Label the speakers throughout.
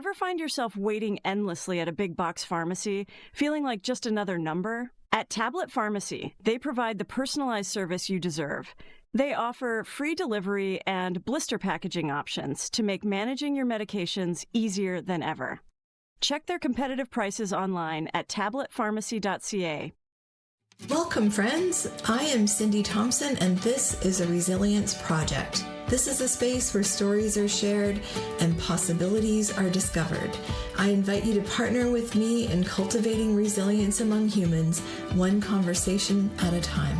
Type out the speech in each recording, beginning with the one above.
Speaker 1: Ever find yourself waiting endlessly at a big box pharmacy, feeling like just another number? At Tablet Pharmacy, they provide the personalized service you deserve. They offer free delivery and blister packaging options to make managing your medications easier than ever. Check their competitive prices online at tabletpharmacy.ca.
Speaker 2: Welcome, friends. I am Cindy Thompson, and this is a Resilience Project. This is a space where stories are shared and possibilities are discovered. I invite you to partner with me in cultivating resilience among humans, one conversation at a time.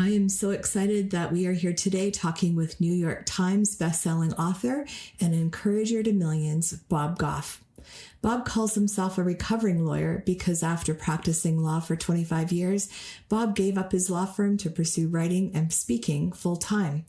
Speaker 2: I am so excited that we are here today talking with New York Times bestselling author and encourager to millions, Bob Goff. Bob calls himself a recovering lawyer because after practicing law for 25 years, Bob gave up his law firm to pursue writing and speaking full time.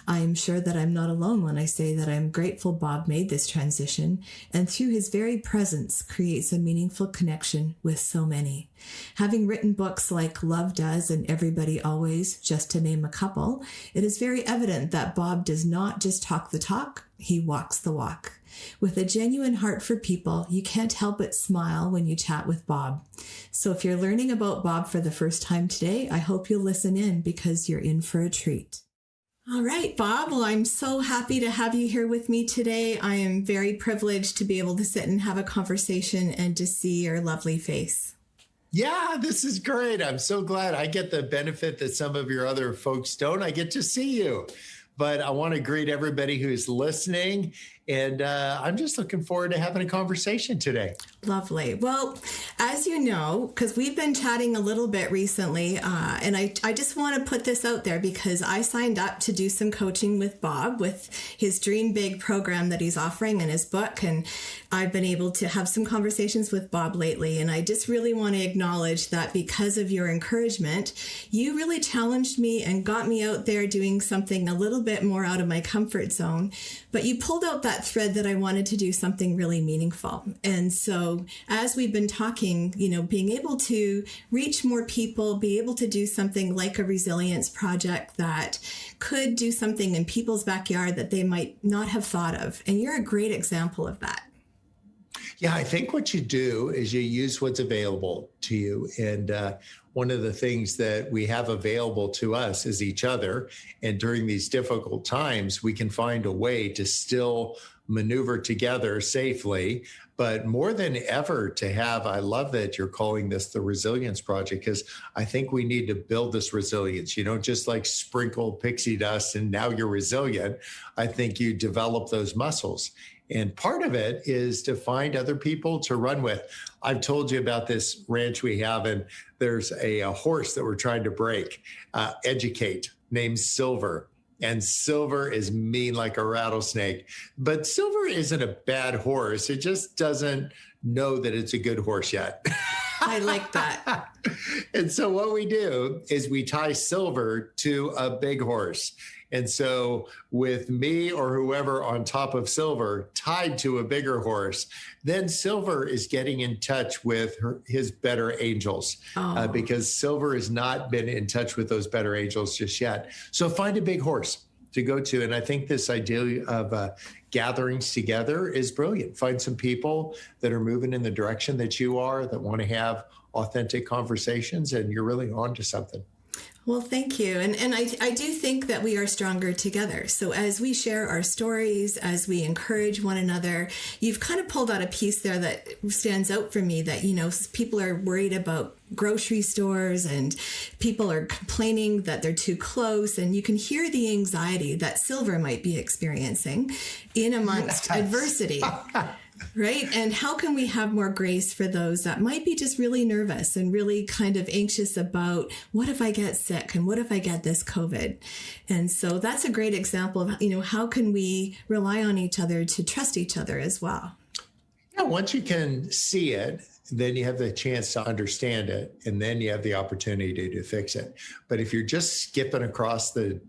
Speaker 2: I am sure that I'm not alone when I say that I'm grateful Bob made this transition and through his very presence creates a meaningful connection with so many. Having written books like Love Does and Everybody Always, just to name a couple, it is very evident that Bob does not just talk the talk, he walks the walk. With a genuine heart for people, you can't help but smile when you chat with Bob. So if you're learning about Bob for the first time today, I hope you'll listen in because you're in for a treat. All right, Bob. Well, I'm so happy to have you here with me today. I am very privileged to be able to sit and have a conversation and to see your lovely face.
Speaker 3: Yeah, this is great. I'm so glad I get the benefit that some of your other folks don't. I get to see you. But I want to greet everybody who's listening. And I'm just looking forward to having a conversation today.
Speaker 2: Lovely. Well, as you know, because we've been chatting a little bit recently, and I just want to put this out there because I signed up to do some coaching with Bob with his Dream Big program that he's offering in his book. And I've been able to have some conversations with Bob lately. And I just really want to acknowledge that because of your encouragement, you really challenged me and got me out there doing something a little bit more out of my comfort zone. But you pulled out that thread that I wanted to do something really meaningful. And so as we've been talking, being able to reach more people, be able to do something like a resilience project that could do something in people's backyard that they might not have thought of. And you're a great example of that.
Speaker 3: Yeah, I think what you do is you use what's available to you. And one of the things that we have available to us is each other. And during these difficult times, we can find a way to still maneuver together safely, but more than ever to have, I love that you're calling this the Resilience Project, because I think we need to build this resilience. You don't just like sprinkle pixie dust and now you're resilient. I think you develop those muscles. And part of it is to find other people to run with. I've told you about this ranch we have, and there's a horse that we're trying to educate, named Silver. And Silver is mean like a rattlesnake. But Silver isn't a bad horse. It just doesn't know that it's a good horse yet.
Speaker 2: I like that.
Speaker 3: And so what we do is we tie Silver to a big horse. And so with me or whoever on top of Silver tied to a bigger horse, then Silver is getting in touch with his better angels because Silver has not been in touch with those better angels just yet. So find a big horse to go to. And I think this idea of gatherings together is brilliant. Find some people that are moving in the direction that you are, that want to have authentic conversations, and you're really on to something.
Speaker 2: Well, thank you. And I do think that we are stronger together. So as we share our stories, as we encourage one another, you've kind of pulled out a piece there that stands out for me that, people are worried about grocery stores and people are complaining that they're too close. And you can hear the anxiety that Silver might be experiencing in amongst adversity. Right? And how can we have more grace for those that might be just really nervous and really kind of anxious about what if I get sick and what if I get this COVID? And so that's a great example of, how can we rely on each other to trust each other as well?
Speaker 3: Yeah, once you can see it, then you have the chance to understand it, and then you have the opportunity to fix it. But if you're just skipping across the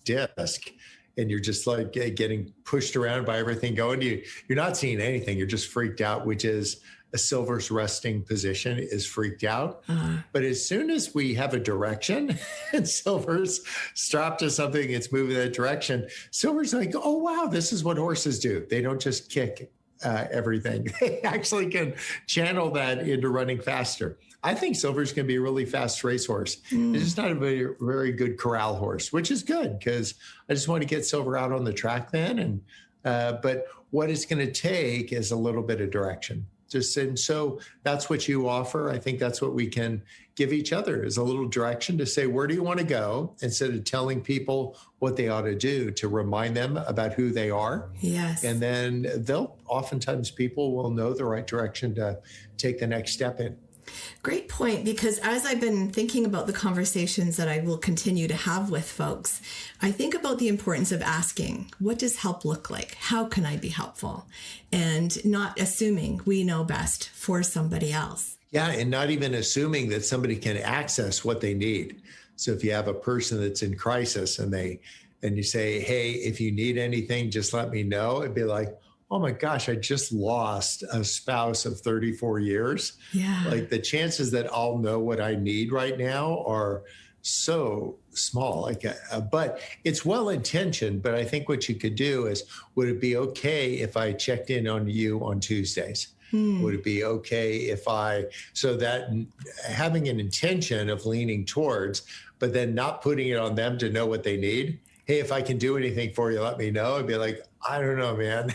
Speaker 3: disc, and you're just like getting pushed around by everything going. You're not seeing anything. You're just freaked out, which is a silver's resting position is freaked out. But as soon as we have a direction and silver's strapped to something, it's moving that direction, silver's like, oh, wow, this is what horses do. They don't just kick everything. They actually can channel that into running faster. I think silver's going to be a really fast racehorse. It's just not a very, very good corral horse, which is good because I just want to get silver out on the track then. And but what it's going to take is a little bit of direction. And so that's what you offer. I think that's what we can give each other is a little direction to say, where do you want to go? Instead of telling people what they ought to do, to remind them about who they are.
Speaker 2: Yes.
Speaker 3: And then oftentimes people will know the right direction to take the next step in.
Speaker 2: Great point, because as I've been thinking about the conversations that I will continue to have with folks, I think about the importance of asking, what does help look like? How can I be helpful? And not assuming we know best for somebody else.
Speaker 3: Yeah, and not even assuming that somebody can access what they need. So if you have a person that's in crisis and you say, hey, if you need anything, just let me know. It'd be like, oh my gosh, I just lost a spouse of 34 years.
Speaker 2: Yeah.
Speaker 3: Like the chances that I'll know what I need right now are so small. But it's well-intentioned. But I think what you could do is, would it be okay if I checked in on you on Tuesdays? Would it be okay so that having an intention of leaning towards, but then not putting it on them to know what they need. Hey, if I can do anything for you, let me know. I'd be like, I don't know, man.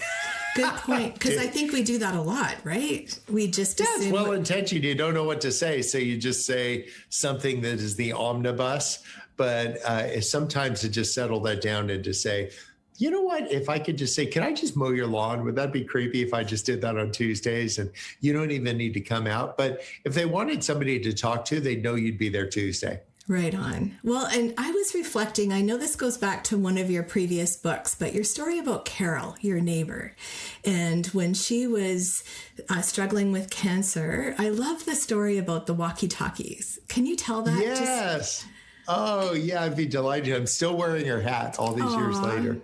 Speaker 2: Good point. Because I think we do that a lot, right? We just assume.
Speaker 3: It's well-intentioned. You don't know what to say. So you just say something that is the omnibus. But sometimes to just settle that down and to say, you know what, if I could just say, can I just mow your lawn? Would that be creepy if I just did that on Tuesdays? And you don't even need to come out. But if they wanted somebody to talk to, they'd know you'd be there Tuesday.
Speaker 2: Right on. Well, and I was reflecting, I know this goes back to one of your previous books, but your story about Carol, your neighbor, and when she was struggling with cancer, I love the story about the walkie-talkies. Can you tell that?
Speaker 3: Yes. Oh, yeah, I'd be delighted. I'm still wearing her hat all these years later.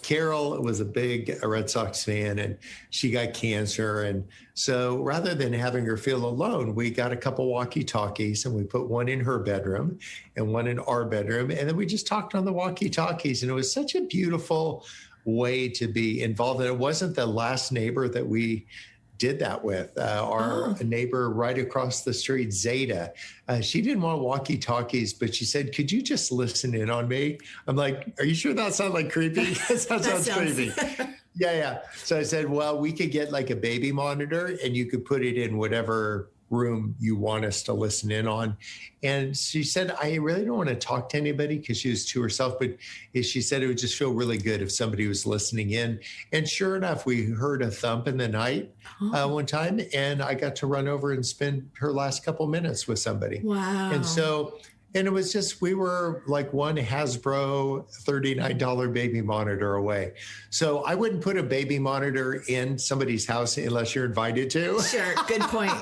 Speaker 3: Carol was a Red Sox fan, and she got cancer. And so rather than having her feel alone, we got a couple walkie-talkies and we put one in her bedroom and one in our bedroom. And then we just talked on the walkie-talkies. And it was such a beautiful way to be involved. And it wasn't the last neighbor that we did that with. Our neighbor right across the street, Zeta, she didn't want walkie-talkies, but she said, could you just listen in on me? I'm like, are you sure that sounds like creepy? That sounds creepy. Yeah. So I said, well, we could get like a baby monitor and you could put it in whatever room you want us to listen in on. And she said, I really don't want to talk to anybody, because she was to herself, but she said it would just feel really good if somebody was listening in. And sure enough, we heard a thump in the night one time, and I got to run over and spend her last couple minutes with somebody.
Speaker 2: Wow.
Speaker 3: And it was just, we were like one Hasbro $39 baby monitor away. So I wouldn't put a baby monitor in somebody's house unless you're invited to.
Speaker 2: Sure, good point.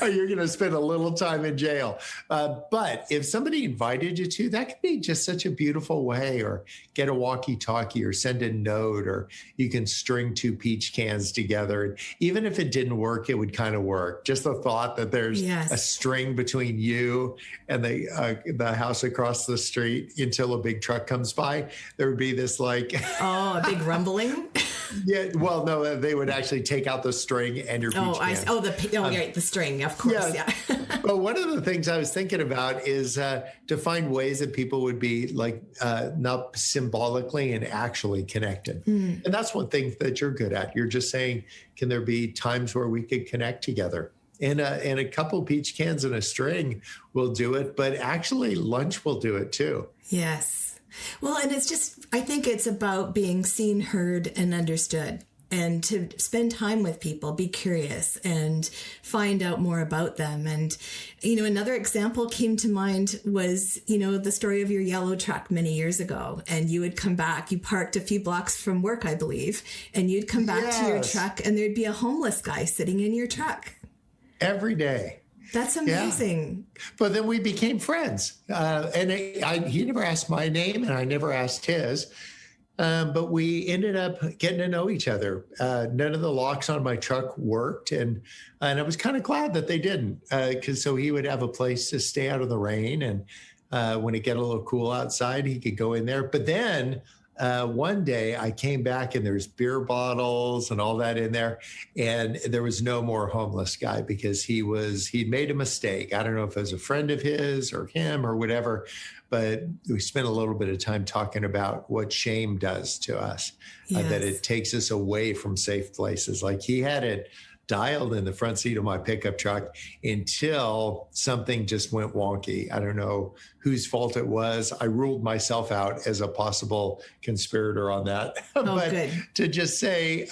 Speaker 3: Or you're going to spend a little time in jail. But if somebody invited you to, that could be just such a beautiful way. Or get a walkie-talkie, or send a note, or you can string 2 peach cans together. And even if it didn't work, it would kind of work. Just the thought that there's a string between you and the house across the street until a big truck comes by, there would be this like
Speaker 2: a big rumbling.
Speaker 3: Yeah, well, no, they would actually take out the string and your peach can.
Speaker 2: The string, of course. Yeah.
Speaker 3: But one of the things I was thinking about is to find ways that people would be like not symbolically and actually connected. And that's one thing that you're good at. You're just saying, can there be times where we could connect together? And a couple peach cans and a string will do it, but actually lunch will do it too.
Speaker 2: Yes. Well, and it's just, I think it's about being seen, heard, and understood, and to spend time with people, be curious and find out more about them. And, another example came to mind was, the story of your yellow truck many years ago. And you would come back, you parked a few blocks from work, I believe, and you'd come back to your truck and there'd be a homeless guy sitting in your truck.
Speaker 3: Every day.
Speaker 2: That's amazing.
Speaker 3: Yeah. But then we became friends. And he never asked my name and I never asked his. But we ended up getting to know each other. None of the locks on my truck worked, and I was kind of glad that they didn't, because so he would have a place to stay out of the rain, and when it get a little cool outside, he could go in there. But then one day I came back and there's beer bottles and all that in there, and there was no more homeless guy because he'd made a mistake. I don't know if it was a friend of his or him or whatever, but we spent a little bit of time talking about what shame does to us, that it takes us away from safe places. Like he had it dialed in the front seat of my pickup truck until something just went wonky. I don't know whose fault it was. I ruled myself out as a possible conspirator on that. But
Speaker 2: good.
Speaker 3: to just say,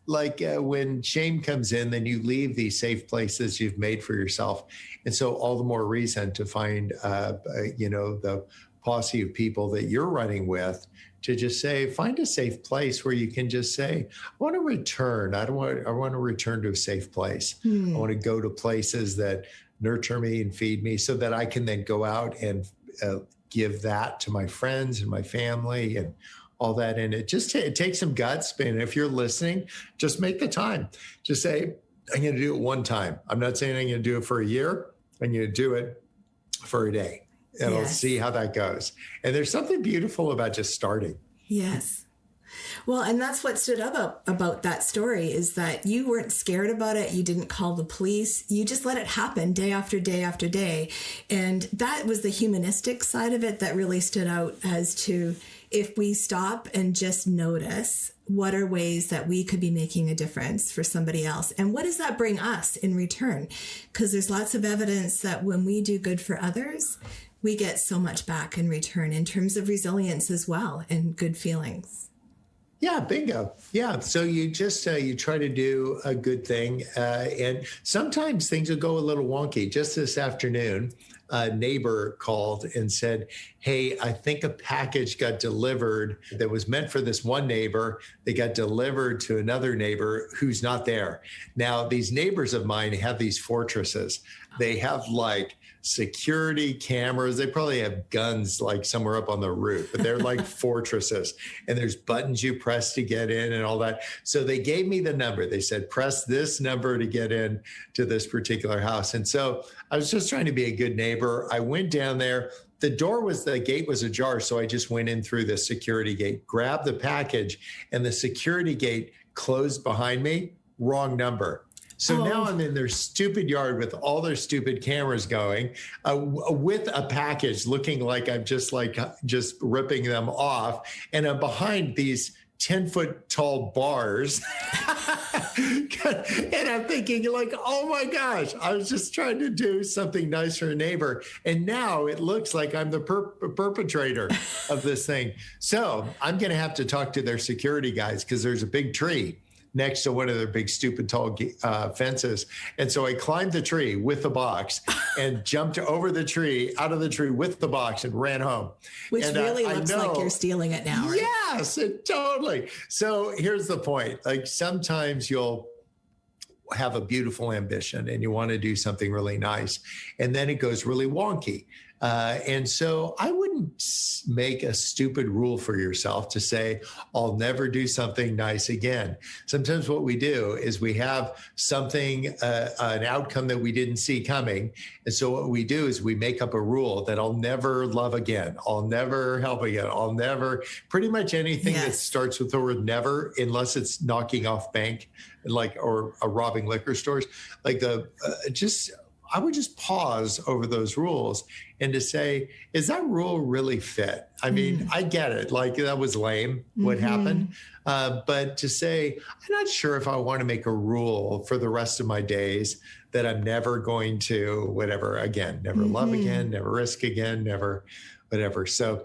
Speaker 3: when shame comes in, then you leave these safe places you've made for yourself. And so all the more reason to find, the posse of people that you're running with to just say, find a safe place where you can just say, I want to return. I want to return to a safe place. I want to go to places that nurture me and feed me so that I can then go out and give that to my friends and my family and all that. And it takes some guts. And if you're listening, just make the time. Just say, I'm going to do it one time. I'm not saying I'm going to do it for a year. I'm going to do it for a day. And I'll see how that goes. And there's something beautiful about just starting.
Speaker 2: Yes. Well, and that's what stood up about that story is that you weren't scared about it. You didn't call the police. You just let it happen day after day after day. And that was the humanistic side of it that really stood out as to if we stop and just notice what are ways that we could be making a difference for somebody else. And what does that bring us in return? Because there's lots of evidence that when we do good for others, we get so much back in return in terms of resilience as well and good feelings.
Speaker 3: Yeah, bingo. Yeah. So you just, you try to do a good thing. And sometimes things will go a little wonky. Just this afternoon, a neighbor called and said, hey, I think a package got delivered that was meant for this one neighbor. They got delivered to another neighbor who's not there. Now, these neighbors of mine have these fortresses. They have like security cameras. They probably have guns like somewhere up on the roof, but they're like fortresses. And there's buttons you press to get in and all that. So they gave me the number. They said, press this number to get in to this particular house. And so I was just trying to be a good neighbor. I went down there. The gate was ajar. So I just went in through the security gate, grabbed the package, and the security gate closed behind me. Wrong number. So now I'm in their stupid yard with all their stupid cameras going, with a package looking like I'm just ripping them off. And I'm behind these 10-foot tall bars. And I'm thinking like, oh my gosh, I was just trying to do something nice for a neighbor. And now it looks like I'm the perpetrator of this thing. So I'm going to have to talk to their security guys because there's a big tree next to one of their big, stupid, tall fences. And so I climbed the tree with the box and jumped over the tree, out of the tree with the box and ran home.
Speaker 2: Which really looks like you're stealing it now, right?
Speaker 3: Yes, totally. So here's the point. Like sometimes you'll have a beautiful ambition and you want to do something really nice, and then it goes really wonky. And so I wouldn't make a stupid rule for yourself to say, I'll never do something nice again. Sometimes what we do is we have something, an outcome that we didn't see coming. And so what we do is we make up a rule that I'll never love again. I'll never help again. I'll never, pretty much anything that starts with the word never, unless it's knocking off bank, or robbing liquor stores, I would just pause over those rules and to say, is that rule really fit? I mean, I get it. Like that was lame, what happened. But to say, I'm not sure if I want to make a rule for the rest of my days that I'm never going to, whatever, again, never love again, never risk again, never, whatever. So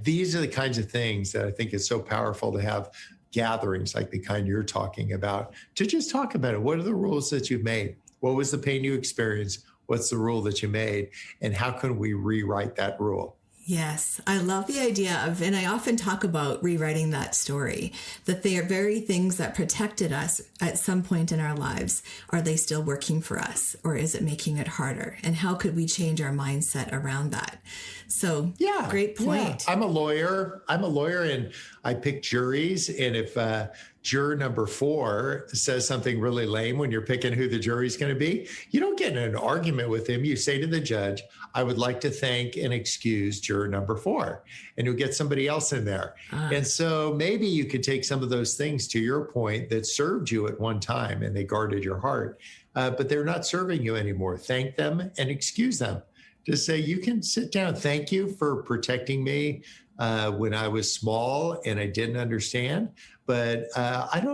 Speaker 3: these are the kinds of things that I think is so powerful to have gatherings like the kind you're talking about, to just talk about it. What are the rules that you've made? What was the pain you experienced? What's the rule that you made? And how can we rewrite that rule?
Speaker 2: Yes, I love the idea of, and I often talk about rewriting that story, that they are very things that protected us at some point in our lives. Are they still working for us, or is it making it harder? And how could we change our mindset around that? So,
Speaker 3: Yeah,
Speaker 2: great point.
Speaker 3: yeah. I'm a lawyer, and I pick juries. And if juror number 4 says something really lame when you're picking who the jury's going to be, you don't get in an argument with him. You say to the judge, I would like to thank and excuse juror number 4, and you'll get somebody else in there. And so maybe you could take some of those things, to your point, that served you at one time and they guarded your heart, but they're not serving you anymore. Thank them and excuse them. Just say, you can sit down. Thank you for protecting me when I was small and I didn't understand. But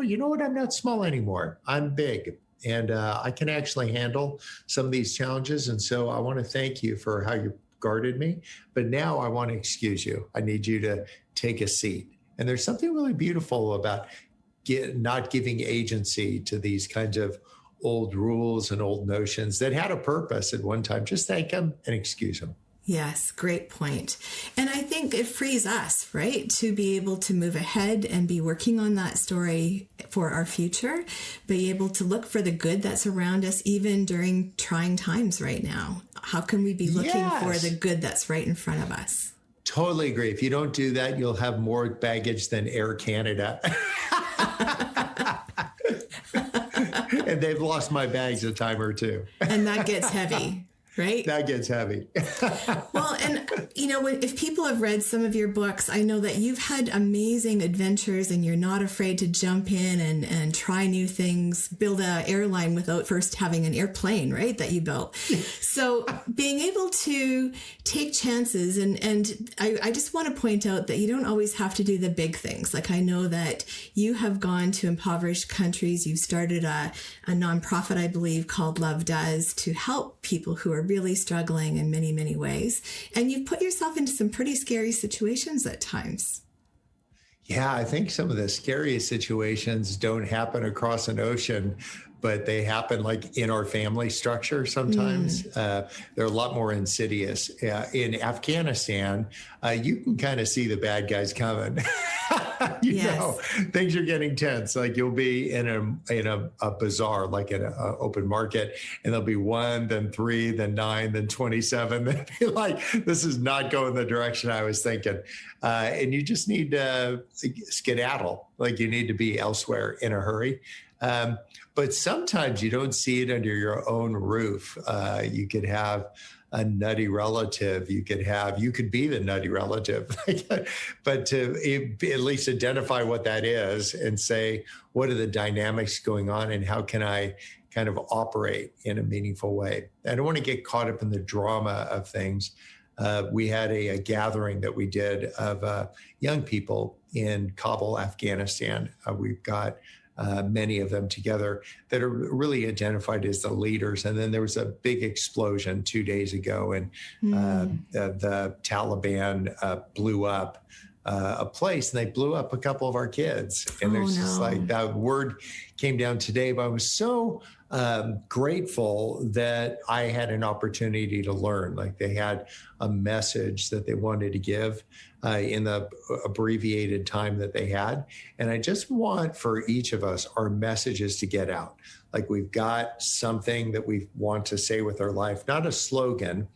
Speaker 3: you know what? I'm not small anymore. I'm big. And I can actually handle some of these challenges. And so I want to thank you for how you guarded me. But now I want to excuse you. I need you to take a seat. And there's something really beautiful about not giving agency to these kinds of old rules and old notions that had a purpose at one time. Just thank them and excuse them.
Speaker 2: Yes, great point. And I think it frees us, right, to be able to move ahead and be working on that story for our future, be able to look for the good that's around us, even during trying times right now. How can we be looking for the good that's right in front of us?
Speaker 3: Totally agree. If you don't do that, you'll have more baggage than Air Canada. And they've lost my bags a time or two.
Speaker 2: And that gets heavy, right?
Speaker 3: That gets heavy.
Speaker 2: Well, and if people have read some of your books, I know that you've had amazing adventures and you're not afraid to jump in and try new things, build an airline without first having an airplane, right, that you built. So being able to take chances, and I just want to point out that you don't always have to do the big things. Like, I know that you have gone to impoverished countries. You've started a nonprofit, I believe, called Love Does, to help people who are really struggling in many, many ways. And you've put yourself into some pretty scary situations at times.
Speaker 3: Yeah, I think some of the scariest situations don't happen across an ocean, but they happen like in our family structure sometimes. They're a lot more insidious. In Afghanistan, you can kind of see the bad guys coming. You know, things are getting tense. Like, you'll be in a bazaar, like in an open market, and there'll be 1, then 3, then 9, then 27. Then be like, this is not going the direction I was thinking. And you just need to skedaddle. Like, you need to be elsewhere in a hurry. But sometimes you don't see it under your own roof. You could have a nutty relative. You could be the nutty relative, but to at least identify what that is and say, what are the dynamics going on and how can I kind of operate in a meaningful way? I don't want to get caught up in the drama of things. We had a gathering that we did of young people in Kabul, Afghanistan. We've got many of them together that are really identified as the leaders. And then there was a big explosion 2 days ago, and the Taliban blew up a place, and they blew up a couple of our kids. And just like, that word came down today, but I was so grateful that I had an opportunity to learn. Like, they had a message that they wanted to give in the abbreviated time that they had. And I just want for each of us, our messages to get out. Like, we've got something that we want to say with our life, not a slogan,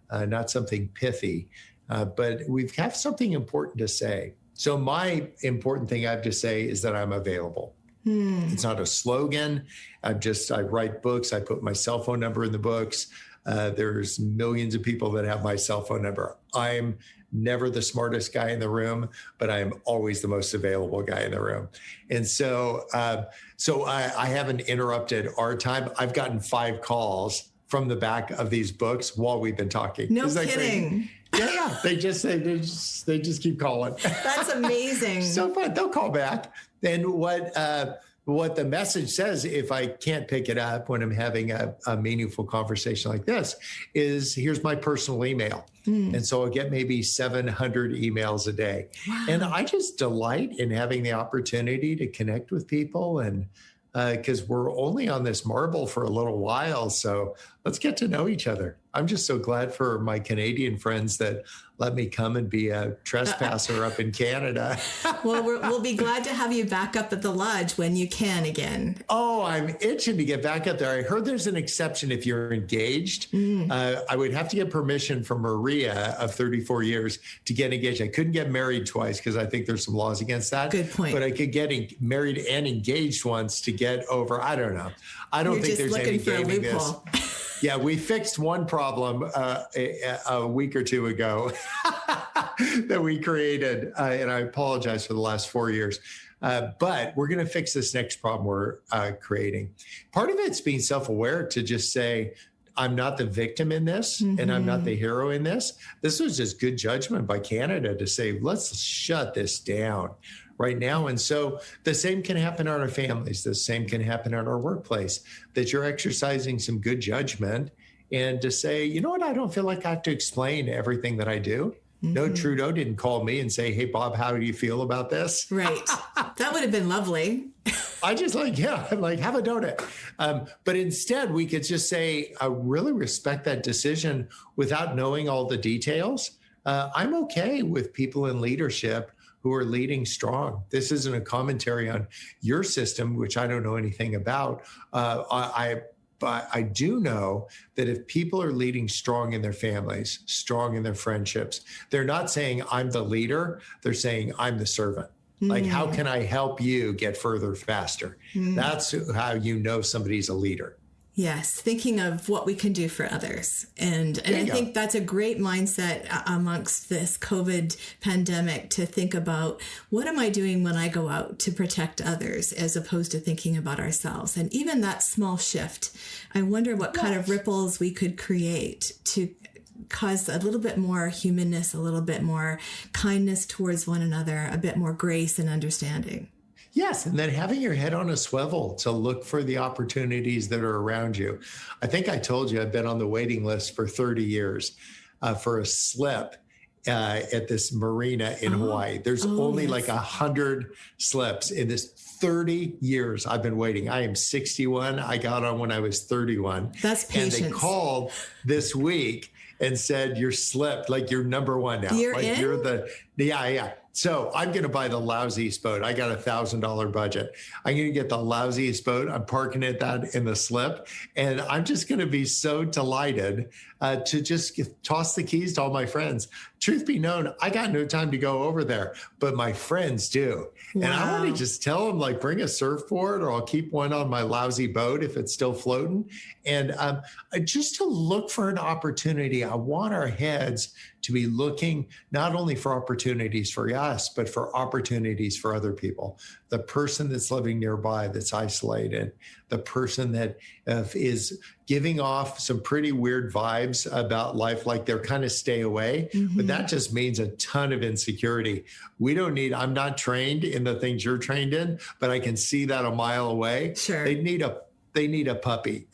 Speaker 3: not something pithy, but we have something important to say. So my important thing I have to say is that I'm available. It's not a slogan. I write books. I put my cell phone number in the books. There's millions of people that have my cell phone number. I'm never the smartest guy in the room, but I am always the most available guy in the room. And so I haven't interrupted our time. I've gotten 5 calls from the back of these books while we've been talking.
Speaker 2: No kidding.
Speaker 3: Yeah. They just keep calling.
Speaker 2: That's amazing.
Speaker 3: So fun. They'll call back. And what the message says, if I can't pick it up when I'm having a meaningful conversation like this, is here's my personal email. And so I'll get maybe 700 emails a day. Wow. And I just delight in having the opportunity to connect with people, and because we're only on this marble for a little while. So let's get to know each other. I'm just so glad for my Canadian friends that let me come and be a trespasser up in Canada.
Speaker 2: Well, we'll be glad to have you back up at the lodge when you can again.
Speaker 3: Oh, I'm itching to get back up there. I heard there's an exception if you're engaged. I would have to get permission from Maria of 34 years to get engaged. I couldn't get married twice because I think there's some laws against that.
Speaker 2: Good point.
Speaker 3: But I could get married and engaged once to get over. I don't know. I don't think there's any gaming this. Yeah, we fixed one problem a week or two ago that we created, and I apologize for the last 4 years. But we're going to fix this next problem we're creating. Part of it's being self-aware to just say, I'm not the victim in this, and I'm not the hero in this. This was just good judgment by Canada to say, let's shut this down right now. And so the same can happen in our families. The same can happen in our workplace, that you're exercising some good judgment and to say, you know what, I don't feel like I have to explain everything that I do. No, Trudeau didn't call me and say, hey, Bob, how do you feel about this?
Speaker 2: Right. That would have been lovely.
Speaker 3: I just have a donut. But instead, we could just say, I really respect that decision without knowing all the details. I'm okay with people in leadership who are leading strong. This isn't a commentary on your system, which I don't know anything about. But I do know that if people are leading strong in their families, strong in their friendships, they're not saying I'm the leader. They're saying I'm the servant. Like, how can I help you get further faster? That's how you know somebody's a leader.
Speaker 2: Yes, thinking of what we can do for others. And I think that's a great mindset amongst this COVID pandemic, to think about, what am I doing when I go out to protect others, as opposed to thinking about ourselves. And even that small shift, I wonder what kind of ripples we could create to cause a little bit more humanness, a little bit more kindness towards one another, a bit more grace and understanding.
Speaker 3: Yes, and then having your head on a swivel to look for the opportunities that are around you. I think I told you I've been on the waiting list for 30 years for a slip at this marina in Hawaii. There's only like 100 slips in this 30 years I've been waiting. I am 61. I got on when I was 31.
Speaker 2: That's patience.
Speaker 3: And they called this week and said, you're slipped, like you're number one now.
Speaker 2: You're
Speaker 3: like
Speaker 2: in?
Speaker 3: You're the, yeah. So I'm going to buy the lousiest boat. I got $1,000 budget. I'm going to get the lousiest boat. I'm parking it that in the slip. And I'm just going to be so delighted to just toss the keys to all my friends. Truth be known, I got no time to go over there, but my friends do. Wow. And I want to just tell them, like, bring a surfboard, or I'll keep one on my lousy boat if it's still floating. And just to look for an opportunity. I want our heads to be looking not only for opportunities for us, but for opportunities for other people. The person that's living nearby, that's isolated, the person that is giving off some pretty weird vibes about life, like they're kind of stay away, but that just means a ton of insecurity. I'm not trained in the things you're trained in, but I can see that a mile away.
Speaker 2: Sure.
Speaker 3: They need a puppy.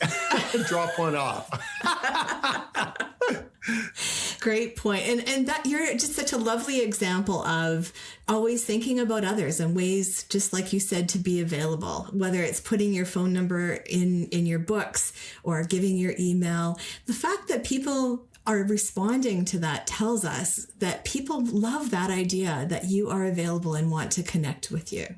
Speaker 3: Drop one off.
Speaker 2: Great point. And that you're just such a lovely example of always thinking about others and ways, just like you said, to be available, whether it's putting your phone number in your books or giving your email. The fact that people are responding to that tells us that people love that idea that you are available and want to connect with you.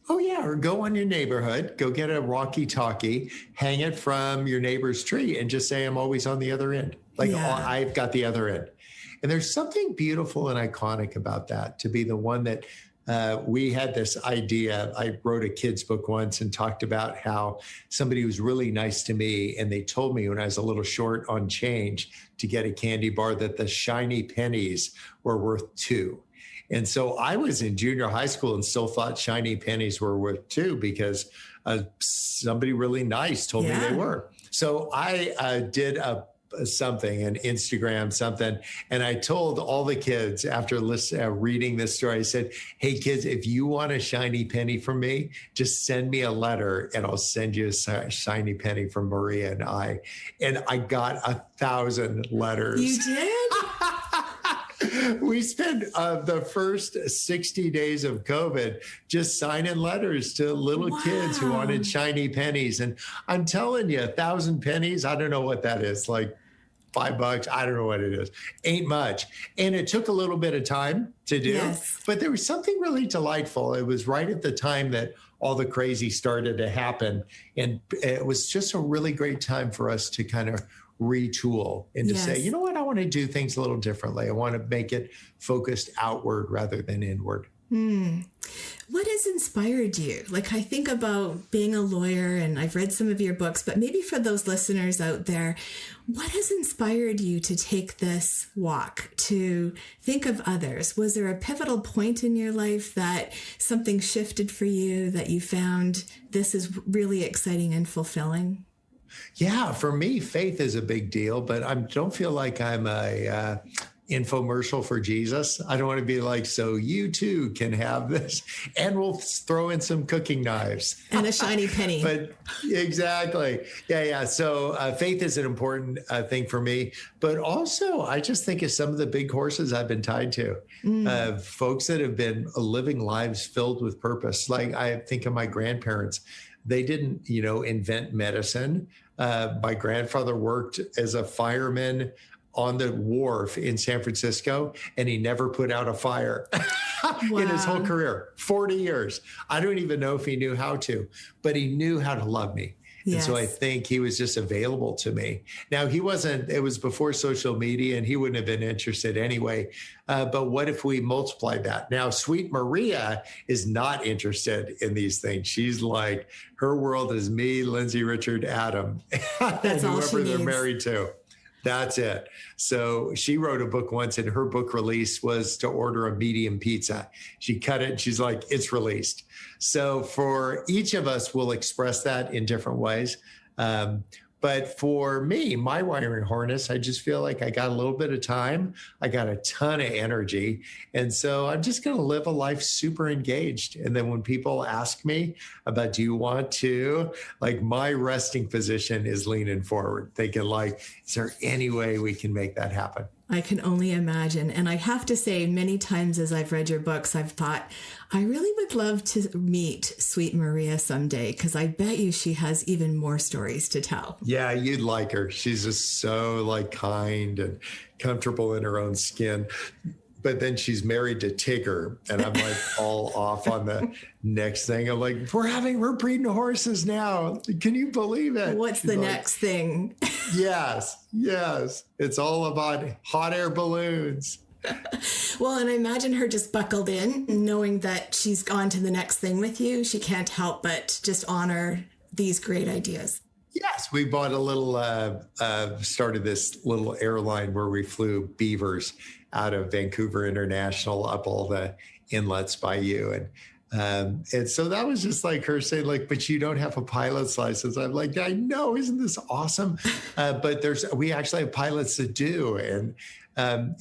Speaker 3: Oh, yeah. Or go on your neighborhood, go get a walkie-talkie, hang it from your neighbor's tree, and just say, I'm always on the other end. Like, I've got the other end. And there's something beautiful and iconic about that, to be the one that we had this idea. I wrote a kid's book once and talked about how somebody was really nice to me. And they told me when I was a little short on change to get a candy bar that the shiny pennies were worth $2. And so I was in junior high school and still thought shiny pennies were worth $2 because somebody really nice told me they were. So I did an Instagram something. And I told all the kids after reading this story, I said, hey kids, if you want a shiny penny from me, just send me a letter and I'll send you a shiny penny from Maria and I. And I got 1,000 letters.
Speaker 2: You did?
Speaker 3: We spent the first 60 days of COVID just signing letters to little kids who wanted shiny pennies. And I'm telling you, 1,000 pennies, I don't know what that is, like $5. I don't know what it is. Ain't much. And it took a little bit of time to do,
Speaker 2: Yes.
Speaker 3: but there was something really delightful. It was right at the time that all the crazy started to happen. And it was just a really great time for us to kind of retool and to say, you know what, I want to do things a little differently. I want to make it focused outward rather than inward.
Speaker 2: What has inspired you? Like, I think about being a lawyer, and I've read some of your books, but maybe for those listeners out there, what has inspired you to take this walk, to think of others? Was there a pivotal point in your life that something shifted for you, that you found this is really exciting and fulfilling?
Speaker 3: Yeah, for me, faith is a big deal, but I don't feel like I'm a infomercial for Jesus. I don't want to be like, so you too can have this, and we'll throw in some cooking knives
Speaker 2: and a shiny penny.
Speaker 3: But exactly. Yeah. So faith is an important thing for me, but also I just think of some of the big horses I've been tied to, folks that have been living lives filled with purpose. Like I think of my grandparents. They didn't, invent medicine. My grandfather worked as a fireman on the wharf in San Francisco, and he never put out a fire in his whole career, 40 years. I don't even know if he knew how to, but he knew how to love me. Yes. And so I think he was just available to me. Now, it was before social media, and he wouldn't have been interested anyway. But what if we multiplied that? Now, Sweet Maria is not interested in these things. She's like, her world is me, Lindsay, Richard, Adam,
Speaker 2: That's
Speaker 3: and
Speaker 2: all she
Speaker 3: whoever they're
Speaker 2: needs.
Speaker 3: married to. That's it. So she wrote a book once, and her book release was to order a medium pizza. She cut it, and she's like, it's released. So for each of us, we'll express that in different ways. But for me, my wiring harness, I just feel like I got a little bit of time. I got a ton of energy. And so I'm just going to live a life super engaged. And then when people ask me about, do you want to, like, my resting position is leaning forward, thinking like, is there any way we can make that happen?
Speaker 2: I can only imagine. And I have to say, many times as I've read your books, I've thought, I really would love to meet Sweet Maria someday, because I bet you she has even more stories to tell.
Speaker 3: Yeah, you'd like her. She's just so kind and comfortable in her own skin. But then she's married to Tigger, and I'm like all off on the next thing. I'm like, we're breeding horses now. Can you believe it?
Speaker 2: What's the next thing?
Speaker 3: Yes. It's all about hot air balloons.
Speaker 2: Well, and I imagine her just buckled in, knowing that she's gone to the next thing with you. She can't help but just honor these great ideas.
Speaker 3: Yes, we bought a little, started this little airline where we flew beavers out of Vancouver International up all the inlets by you. And so that was just like her saying, like, but you don't have a pilot's license. I'm like, I know, isn't this awesome? But we actually have pilots that do. And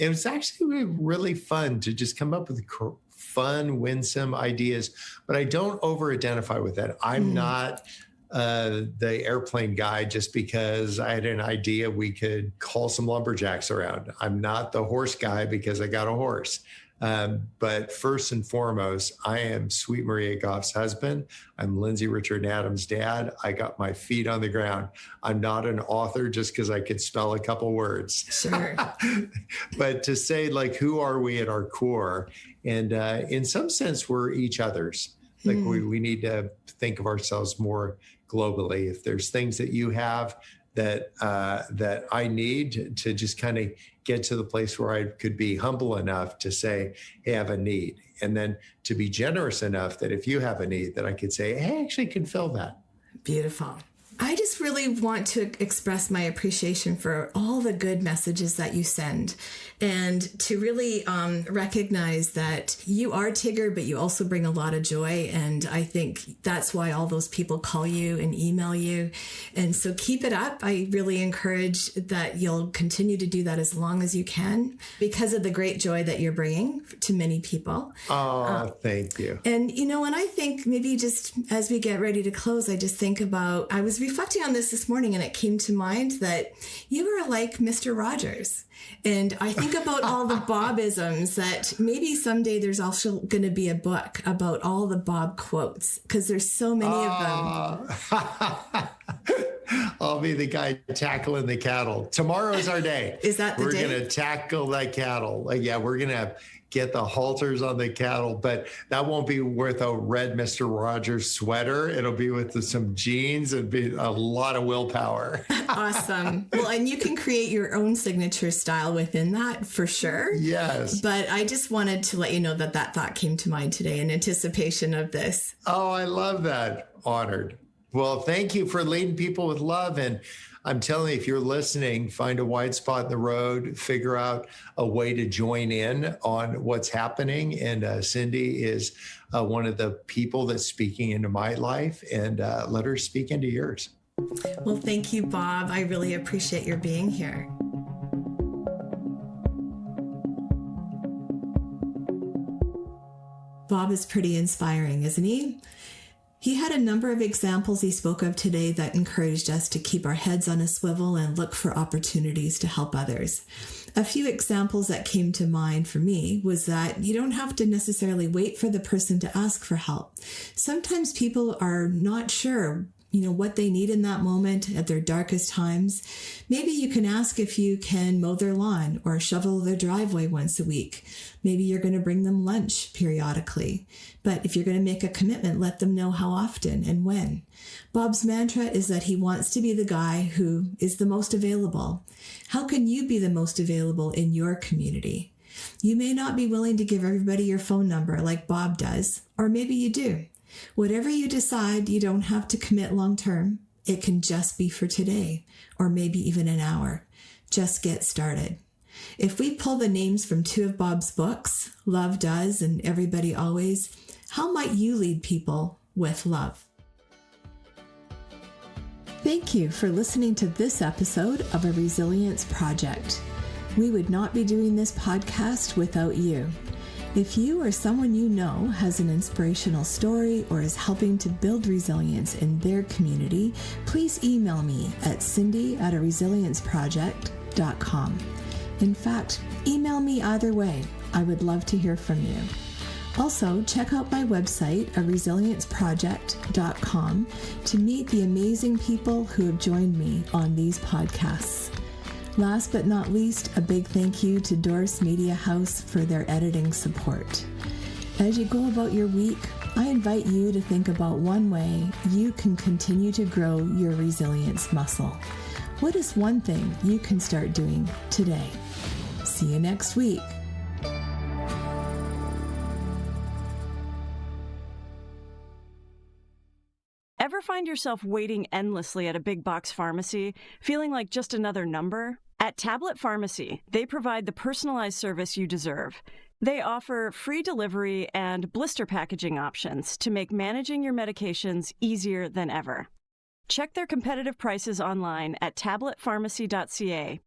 Speaker 3: it was actually really fun to just come up with fun, winsome ideas. But I don't over-identify with that. I'm not the airplane guy just because I had an idea we could call some lumberjacks around. I'm not the horse guy because I got a horse. But first and foremost, I am Sweet Maria Goff's husband. I'm Lindsay, Richard, and Adam's dad. I got my feet on the ground. I'm not an author just because I could spell a couple words.
Speaker 2: Sure.
Speaker 3: But to say, like, who are we at our core? And in some sense, we're each other's. Like we need to think of ourselves more globally. If there's things that you have that I need to just kind of get to the place where I could be humble enough to say, hey, I have a need. And then to be generous enough that if you have a need that I could say, hey, I actually can fill that.
Speaker 2: Beautiful. I just really want to express my appreciation for all the good messages that you send, and to really recognize that you are Tigger, but you also bring a lot of joy. And I think that's why all those people call you and email you. And so keep it up. I really encourage that you'll continue to do that as long as you can, because of the great joy that you're bringing to many people.
Speaker 3: Oh, thank you.
Speaker 2: And, when I think maybe just as we get ready to close, I just think about, I was reflecting on this morning, and it came to mind that you are like Mr. Rogers. And I think about all the Bobisms, that maybe someday there's also going to be a book about all the Bob quotes, because there's so many of them.
Speaker 3: I'll be the guy tackling the cattle. Tomorrow's our day.
Speaker 2: Is that the day?
Speaker 3: We're going to tackle that cattle. Yeah, we're going to get the halters on the cattle, but that won't be with a red Mr. Rogers sweater. It'll be with some jeans and be a lot of willpower.
Speaker 2: Awesome. Well, and you can create your own signature style within that for sure.
Speaker 3: Yes.
Speaker 2: But I just wanted to let you know that thought came to mind today in anticipation of this.
Speaker 3: Oh, I love that. Honored. Well, thank you for leading people with love. And I'm telling you, if you're listening, find a wide spot in the road, figure out a way to join in on what's happening. And Cindy is one of the people that's speaking into my life, and let her speak into yours.
Speaker 2: Well, thank you, Bob. I really appreciate your being here. Bob is pretty inspiring, isn't he? He had a number of examples he spoke of today that encouraged us to keep our heads on a swivel and look for opportunities to help others. A few examples that came to mind for me was that you don't have to necessarily wait for the person to ask for help. Sometimes people are not sure what they need in that moment at their darkest times. Maybe you can ask if you can mow their lawn or shovel their driveway once a week. Maybe you're going to bring them lunch periodically. But if you're going to make a commitment, let them know how often and when. Bob's mantra is that he wants to be the guy who is the most available. How can you be the most available in your community? You may not be willing to give everybody your phone number like Bob does, or maybe you do. Whatever you decide, you don't have to commit long term. It can just be for today, or maybe even an hour. Just get started. If we pull the names from two of Bob's books, Love Does and Everybody Always, how might you lead people with love? Thank you for listening to this episode of A Resilience Project. We would not be doing this podcast without you. If you or someone you know has an inspirational story or is helping to build resilience in their community, please email me at cindy@aresilienceproject.com. In fact, email me either way. I would love to hear from you. Also, check out my website, aresilienceproject.com, to meet the amazing people who have joined me on these podcasts. Last but not least, a big thank you to Doris Media House for their editing support. As you go about your week, I invite you to think about one way you can continue to grow your resilience muscle. What is one thing you can start doing today? See you next week.
Speaker 1: Ever find yourself waiting endlessly at a big box pharmacy, feeling like just another number? At Tablet Pharmacy, they provide the personalized service you deserve. They offer free delivery and blister packaging options to make managing your medications easier than ever. Check their competitive prices online at tabletpharmacy.ca